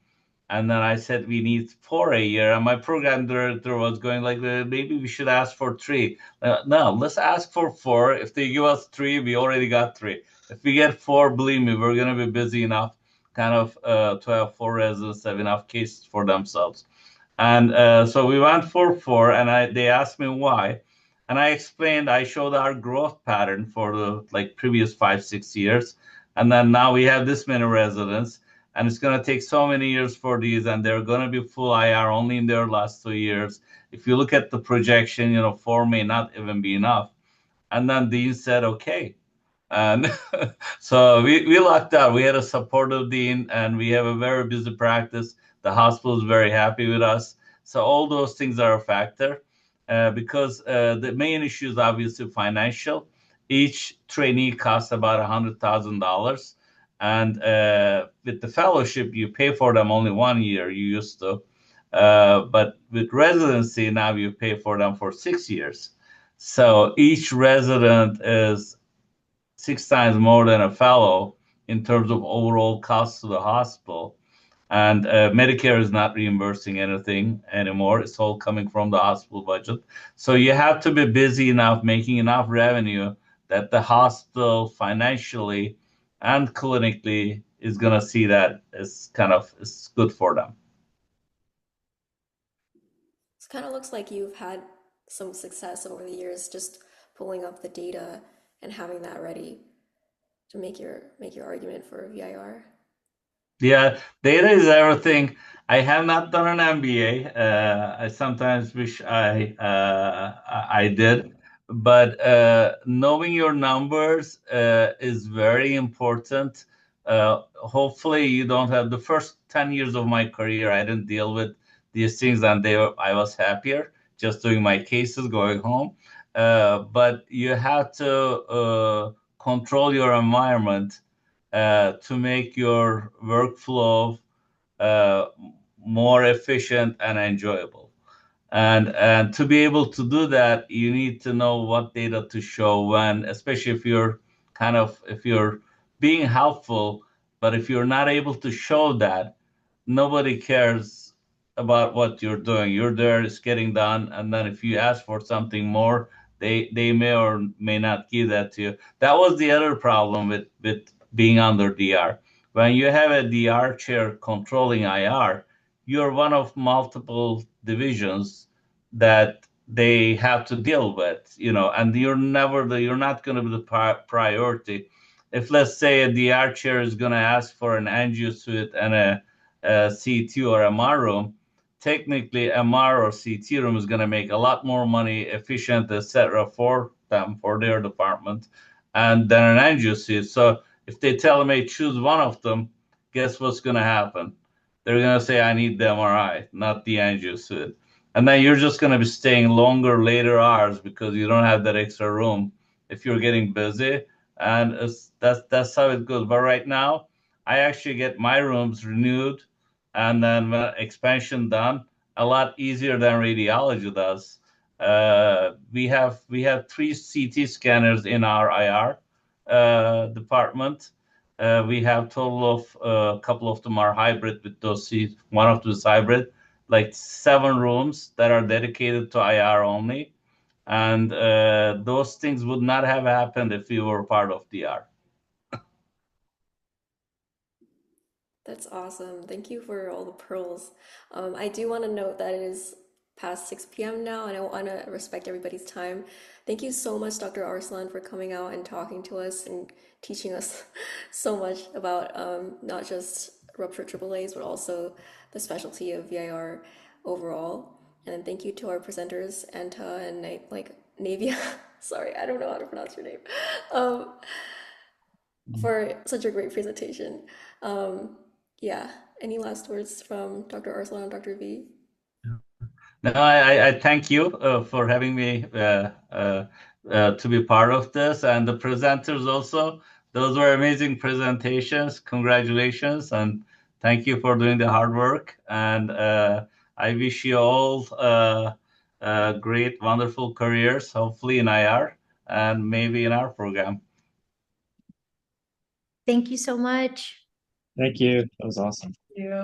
And then I said, we need 4 a year. And my program director was going like, maybe we should ask for 3. No, let's ask for 4. If they give us 3, we already got 3. If we get 4, believe me, we're going to be busy enough kind of to have 4 residents have enough cases for themselves. And so we went for 4, and they asked me why. And I showed our growth pattern for the previous 5-6 years. And then now we have this many residents. And it's going to take so many years for these, and they're going to be full IR only in their last 2 years. If you look at the projection, 4 may not even be enough. And then Dean said, okay. And so we lucked out. We had a supportive Dean, and we have a very busy practice. The hospital is very happy with us. So all those things are a factor because the main issue is obviously financial. Each trainee costs about $100,000. And with the fellowship, you pay for them only 1 year, you used to. But with residency, now you pay for them for 6 years. So each resident is 6 times more than a fellow in terms of overall costs to the hospital. And Medicare is not reimbursing anything anymore. It's all coming from the hospital budget. So you have to be busy enough, making enough revenue that the hospital financially and clinically is going to see that it's good for them. It kind of looks like you've had some success over the years just pulling up the data and having that ready to make your argument for VIR. Yeah, data is everything. I have not done an MBA. I sometimes wish I did, but knowing your numbers is very important. Hopefully, you don't have the first 10 years of my career. I didn't deal with these things, and I was happier just doing my cases, going home. But you have to control your environment to make your workflow uh, more efficient and enjoyable. And to be able to do that, you need to know what data to show when, especially if you're being helpful, but if you're not able to show that, nobody cares about what you're doing. You're there, it's getting done, and then if you ask for something more, they may or may not give that to you. That was the other problem with being under DR. When you have a DR chair controlling IR, you're one of multiple divisions that they have to deal with, and you're not going to be the priority. If, let's say, a DR chair is going to ask for an angio suite and a CT or MR room, technically MR or CT room is going to make a lot more money, efficient, etc., for them, for their department, and then an angio suite. So if they tell me choose one of them, guess what's going to happen? They're going to say, I need the MRI, not the angio suite. And then you're just going to be staying longer, later hours because you don't have that extra room if you're getting busy. And that's how it goes. But right now, I actually get my rooms renewed and then expansion done a lot easier than radiology does. We have 3 CT scanners in our IR department. We have total of a couple of them are hybrid with those seats. One of them is hybrid, like 7 rooms that are dedicated to IR only. And those things would not have happened if we were part of DR. That's awesome. Thank you for all the pearls. I do want to note that it is past 6 p.m. now, and I want to respect everybody's time. Thank you so much, Dr. Arslan, for coming out and talking to us and teaching us so much about not just ruptured AAAs, but also the specialty of VIR overall. And then thank you to our presenters, Anta and Navia. Sorry, I don't know how to pronounce your name. Um, for such a great presentation. Um, yeah, any last words from Dr. Arslan and Dr. V? No, I thank you for having me to be part of this, and the presenters also. Those were amazing presentations. Congratulations, and thank you for doing the hard work. And I wish you all great, wonderful careers, hopefully in IR and maybe in our program. Thank you so much. Thank you. That was awesome. Yeah.